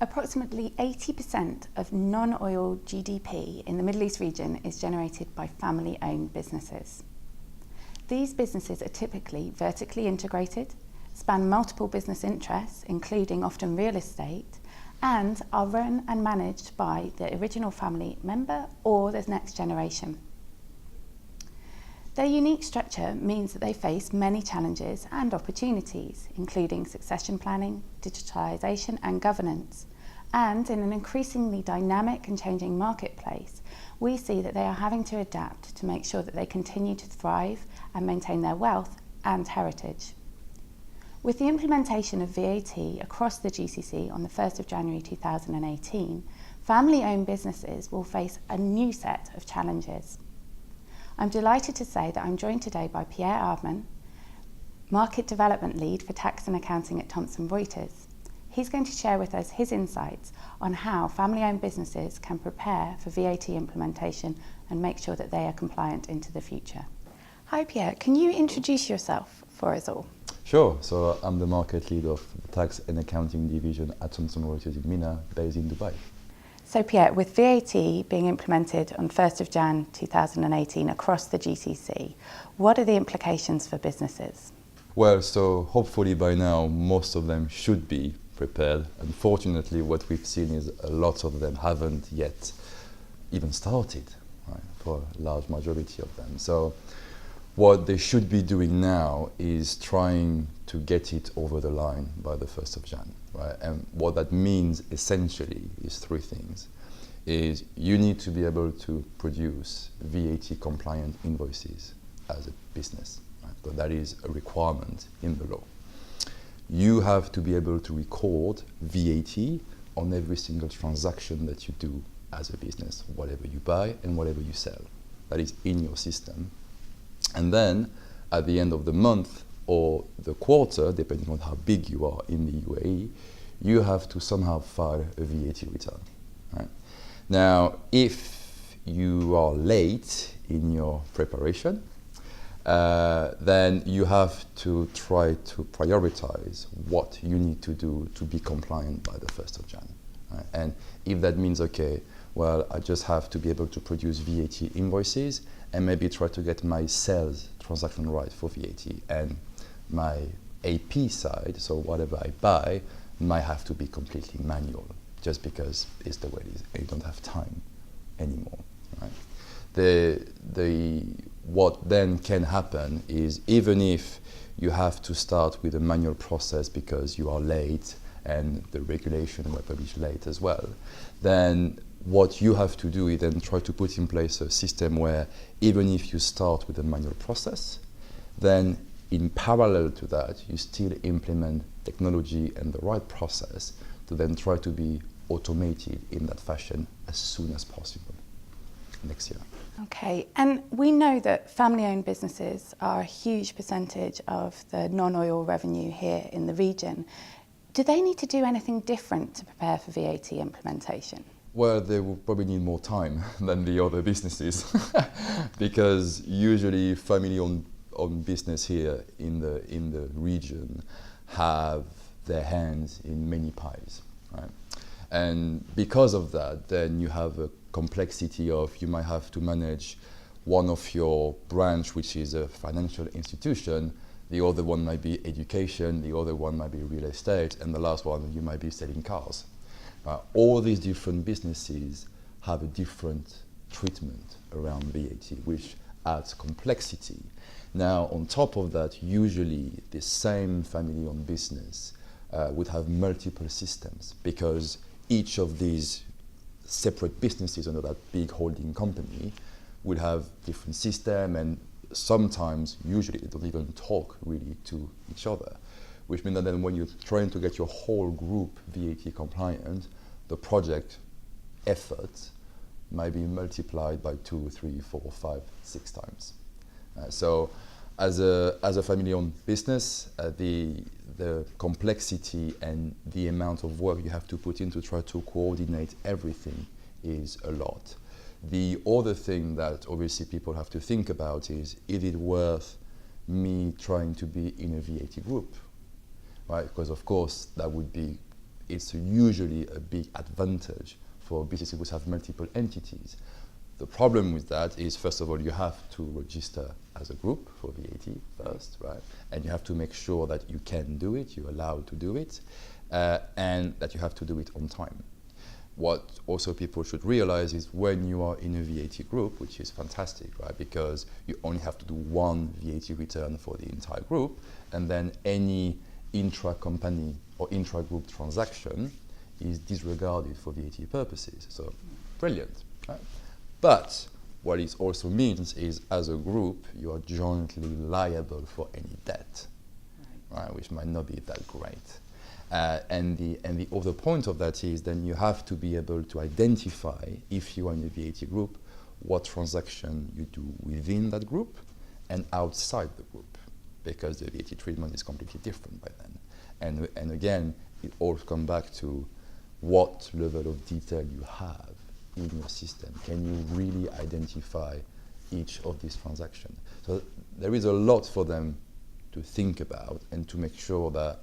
Approximately 80% of non-oil GDP in the Middle East region is generated by family-owned businesses. These businesses are typically vertically integrated, span multiple business interests, including often real estate, and are run and managed by the original family member or the next generation. Their unique structure means that they face many challenges and opportunities, including succession planning, digitalisation and governance. And in an increasingly dynamic and changing marketplace, we see that they are having to adapt to make sure that they continue to thrive and maintain their wealth and heritage. With the implementation of VAT across the GCC on the 1st of January 2018, family-owned businesses will face a new set of challenges. I'm delighted to say that I'm joined today by Pierre Arman, Market Development Lead for Tax and Accounting at Thomson Reuters. He's going to share with us his insights on how family-owned businesses can prepare for VAT implementation and make sure that they are compliant into the future. Hi Pierre, can you introduce yourself for us all? Sure, so I'm the market lead of the Tax and Accounting Division at Thomson Reuters in MENA, based in Dubai. So Pierre, with VAT being implemented on 1st of Jan 2018 across the GCC, what are the implications for businesses? Well, so hopefully by now most of them should be prepared. Unfortunately, what we've seen is a lot of them haven't yet even started, right, for a large majority of them. So what they should be doing now is trying to get it over the line by the 1st of Jan. Right? And what that means essentially is three things. Is you need to be able to produce VAT compliant invoices as a business. Right? So that is a requirement in the law. You have to be able to record VAT on every single transaction that you do as a business, whatever you buy and whatever you sell. That is in your system. And then at the end of the month or the quarter, depending on how big you are in the UAE, you have to somehow file a VAT return. Right? Now, if you are late in your preparation, then you have to try to prioritize what you need to do to be compliant by the 1st of Jan. Right? And if that means, okay, well, I just have to be able to produce VAT invoices and maybe try to get my sales transaction right for VAT, and my AP side, so whatever I buy, might have to be completely manual, just because it's the way it is, and you don't have time anymore. Right? What then can happen is, even if you have to start with a manual process because you are late and the regulation were published late as well, then what you have to do is then try to put in place a system where even if you start with a manual process, then in parallel to that, you still implement technology and the right process to then try to be automated in that fashion as soon as possible next year. Okay, and we know that family-owned businesses are a huge percentage of the non-oil revenue here in the region. Do they need to do anything different to prepare for VAT implementation? Well, they will probably need more time than the other businesses because usually family-owned business here in the region have their hands in many pies, right? And because of that, then you have a complexity of, you might have to manage one of your branch, which is a financial institution, the other one might be education, the other one might be real estate, and the last one you might be selling cars. All these different businesses have a different treatment around VAT, which adds complexity. Now, on top of that, usually the same family-owned business would have multiple systems, because each of these separate businesses under that big holding company would have different systems, and sometimes, usually, they don't even talk really to each other, which means that then when you're trying to get your whole group VAT compliant, the project effort might be multiplied by 2, 3, 4, 5, 6 times. So as a family-owned business, the complexity and the amount of work you have to put in to try to coordinate everything is a lot. The other thing that obviously people have to think about is it worth me trying to be in a VAT group? Right? Because of course that would be it's usually a big advantage for businesses which have multiple entities. The problem with that is, first of all, you have to register as a group for VAT first, right? And you have to make sure that you can do it, you're allowed to do it, and that you have to do it on time. What also people should realize is when you are in a VAT group, which is fantastic, right? Because you only have to do one VAT return for the entire group, and then any intra-company or intra-group transaction is disregarded for VAT purposes. So, brilliant, right? But what it also means is, as a group, you are jointly liable for any debt, right? Which might not be that great. And the other point of that is then you have to be able to identify, if you are in a VAT group, what transaction you do within that group and outside the group, because the VAT treatment is completely different by then. And again, it all comes back to what level of detail you have in your system. Can you really identify each of these transactions? So there is a lot for them to think about and to make sure that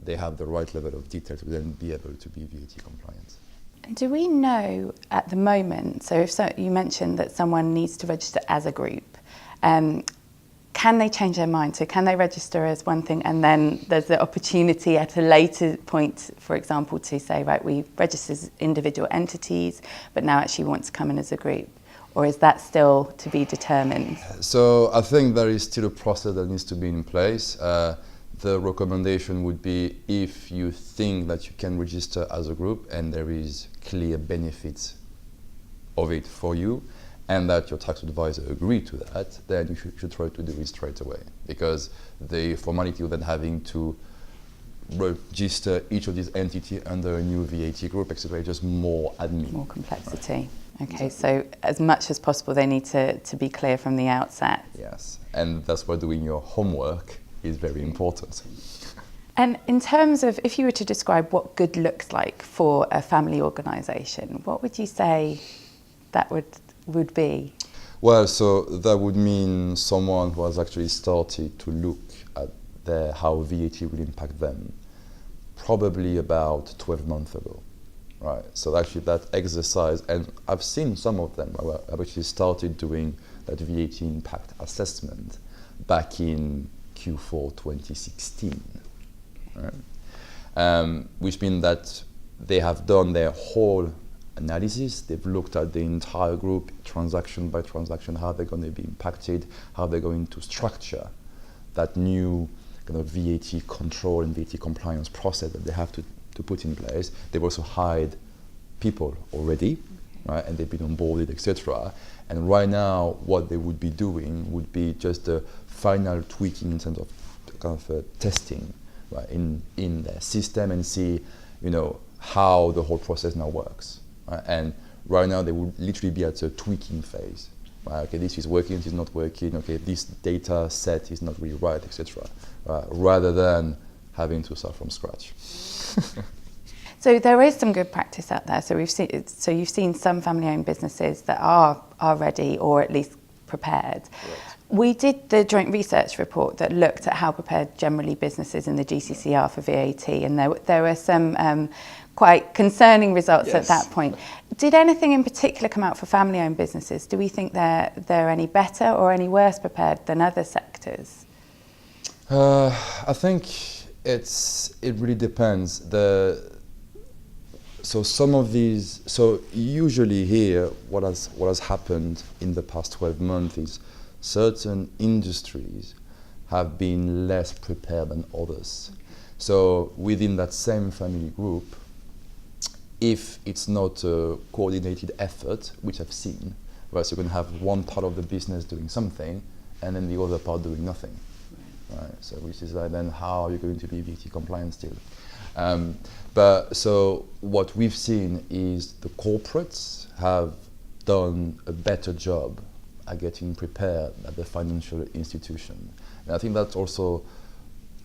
they have the right level of detail to then be able to be VAT compliant. Do we know at the moment, so if you mentioned that someone needs to register as a group, can they change their mind? So can they register as one thing and then there's the opportunity at a later point, for example, to say, right, we register as individual entities, but now actually want to come in as a group? Or is that still to be determined? So I think there is still a process that needs to be in place. The recommendation would be, if you think that you can register as a group and there is clear benefits of it for you, and that your tax advisor agreed to that, then you should try to do it straight away. Because the formality of then having to register each of these entities under a new VAT group, etc., is just more admin. More complexity. Right. Okay, so as much as possible they need to be clear from the outset. Yes, and that's why doing your homework is very important. And in terms of, if you were to describe what good looks like for a family organisation, what would you say that would be? Well, so that would mean someone who has actually started to look at how VAT will impact them, probably about 12 months ago, right? So actually that exercise, and I've seen some of them, I've actually started doing that VAT impact assessment back in Q4 2016, right? Which means that they have done their whole analysis. They've looked at the entire group, transaction by transaction, how they're going to be impacted, how they're going to structure that new kind of VAT control and VAT compliance process that they have to put in place. They've also hired people already, right, and they've been onboarded, etc. And right now, what they would be doing would be just a final tweaking in terms of kind of testing, right, in their system, and see, how the whole process now works. Right? And right now, they would literally be at a tweaking phase. Right? Okay, this is working, this is not working. Okay, this data set is not really right, etc. Right? Rather than having to start from scratch. So there is some good practice out there. So you've seen some family-owned businesses that are ready, or at least prepared. Right. We did the joint research report that looked at how prepared generally businesses in the GCC are for VAT, and there were some quite concerning results at that point. Did anything in particular come out for family-owned businesses? Do we think they're any better or any worse prepared than other sectors? I think it really depends. So usually here, what has happened in the past 12 months is certain industries have been less prepared than others. Okay. So within that same family group, if it's not a coordinated effort, which I've seen, right, so you're going to have one part of the business doing something and then the other part doing nothing. Right? So which is like, then how are you going to be VAT compliant still? But so what we've seen is the corporates have done a better job at getting prepared at the financial institution. And I think that's also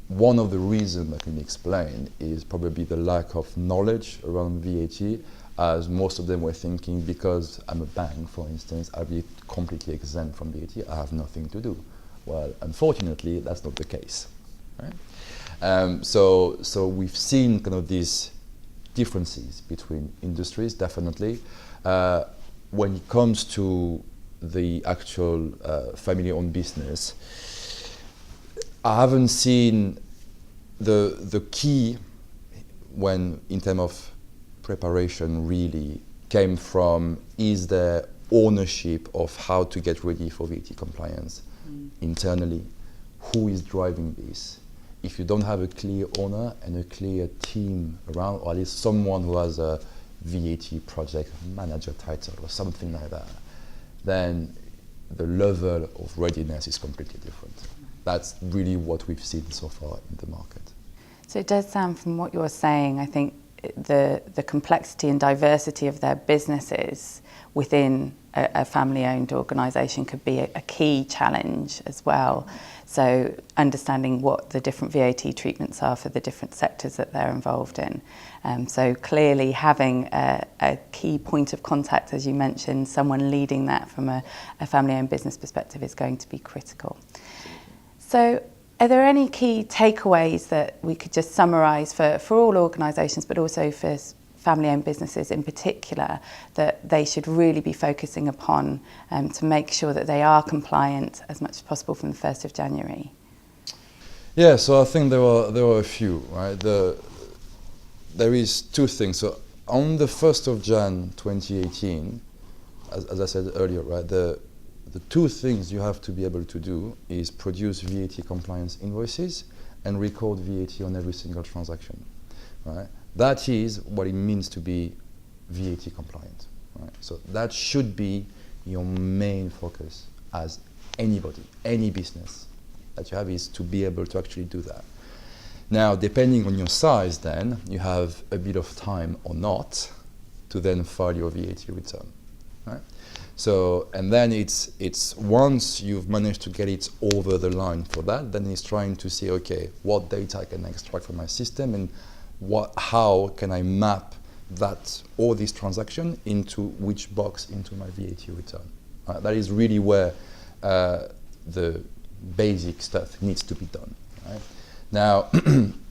one of the reasons that can be explained is probably the lack of knowledge around VAT, as most of them were thinking, because I'm a bank, for instance, I'll be completely exempt from VAT, I have nothing to do. Well, unfortunately, that's not the case. Right? So we've seen kind of this differences between industries, definitely. When it comes to the actual family-owned business, I haven't seen the key when, in terms of preparation, really came from is there ownership of how to get ready for VAT compliance internally? Who is driving this? If you don't have a clear owner and a clear team around, or at least someone who has a VAT project manager title or something like that, then the level of readiness is completely different. That's really what we've seen so far in the market. So it does sound, from what you're saying, I think the complexity and diversity of their businesses within a family-owned organisation could be a key challenge as well. So understanding what the different VAT treatments are for the different sectors that they're involved in. So clearly having a key point of contact, as you mentioned, someone leading that from a family-owned business perspective is going to be critical. So are there any key takeaways that we could just summarise for all organisations, but also for family-owned businesses in particular, that they should really be focusing upon to make sure that they are compliant as much as possible from the 1st of January? Yeah, so I think there were a few, right? There is two things. So on the 1st of Jan 2018, as I said earlier, right, the two things you have to be able to do is produce VAT compliance invoices and record VAT on every single transaction, right? That is what it means to be VAT compliant, right? So that should be your main focus as anybody, any business that you have, is to be able to actually do that. Now, depending on your size, then you have a bit of time or not to then file your VAT return, right? So, and then it's once you've managed to get it over the line for that, then it's trying to see, okay, what data can I extract from my system, and how can I map that, all these transactions into which box into my VAT return. That is really where the basic stuff needs to be done, right? Now,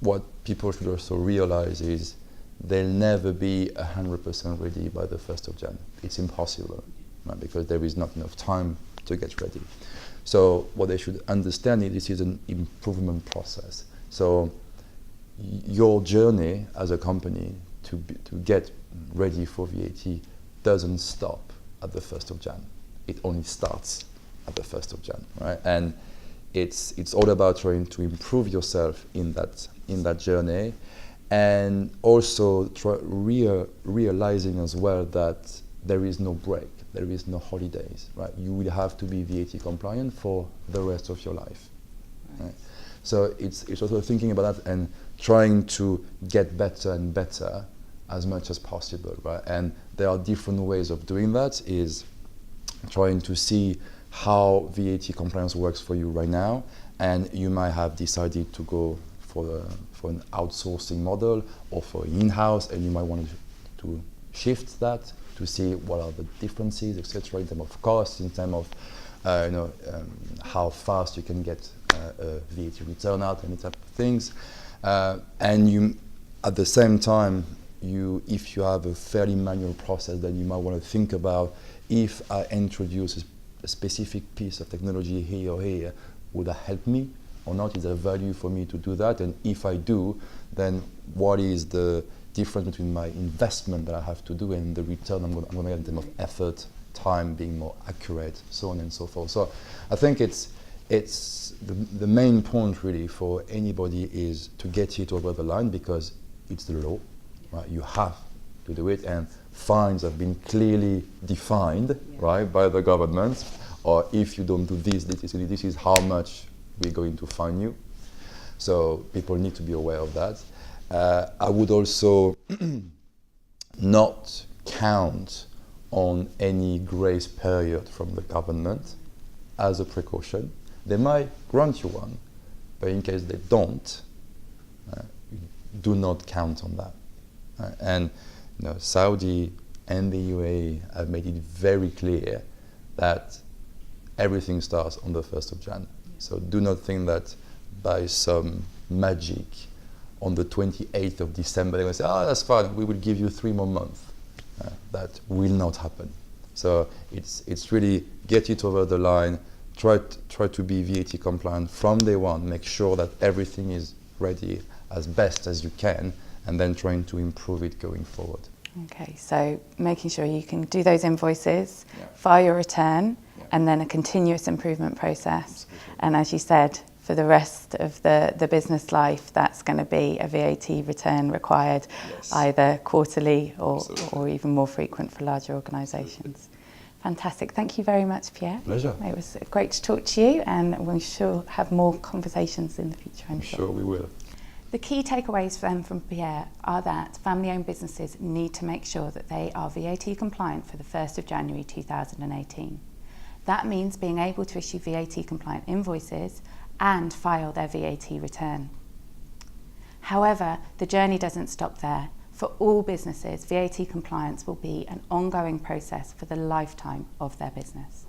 what people should also realize is they'll never be 100% ready by the 1st of Jan. It's impossible, right? Because there is not enough time to get ready. So what they should understand is this is an improvement process. So your journey as a company to get ready for VAT doesn't stop at the 1st of Jan. It only starts at the 1st of Jan, right? And it's all about trying to improve yourself in that journey, and also realizing as well that there is no break, there is no holidays, right? You will have to be VAT compliant for the rest of your life, right? So it's also thinking about that and trying to get better and better as much as possible, right? And there are different ways of doing that. Is trying to see how VAT compliance works for you right now, and you might have decided to go for an outsourcing model or for in-house, and you might want to shift that to see what are the differences, etc., in terms of cost, in terms of how fast you can get a VAT return out, and type of things. And you, at the same time, if you have a fairly manual process, then you might want to think about, if I introduce a specific piece of technology here or here, would that help me or not? Is there value for me to do that? And if I do, then what is the difference between my investment that I have to do and the return I'm going to get in terms of effort, time being more accurate, so on and so forth. So I think it's the main point really for anybody is to get it over the line, because it's the law, right? You have to do it, and fines have been clearly defined, right, by the government. Or if you don't do this is how much we're going to fine you. So people need to be aware of that. I would also not count on any grace period from the government as a precaution. They might grant you one, but in case they don't, do not count on that. And Saudi and the UAE have made it very clear that everything starts on the 1st of Jan. So do not think that by some magic on the 28th of December, they're going to say, oh, that's fine, we will give you 3 more months. That will not happen. So it's really get it over the line, try to be VAT compliant from day one, make sure that everything is ready as best as you can, and then trying to improve it going forward. Okay, so making sure you can do those invoices, Yeah. file your return, Yeah. and then a continuous improvement process. Absolutely. And as you said, for the rest of the business life, that's going to be a VAT return required, Yes. either quarterly or Absolutely. even more frequent for larger organisations. Fantastic. Thank you very much, Pierre. Pleasure. It was great to talk to you, and we shall have more conversations in the future, I'm sure. Sure we will. The key takeaways from Pierre are that family-owned businesses need to make sure that they are VAT compliant for the 1st of January 2018. That means being able to issue VAT compliant invoices and file their VAT return. However, the journey doesn't stop there. For all businesses, VAT compliance will be an ongoing process for the lifetime of their business.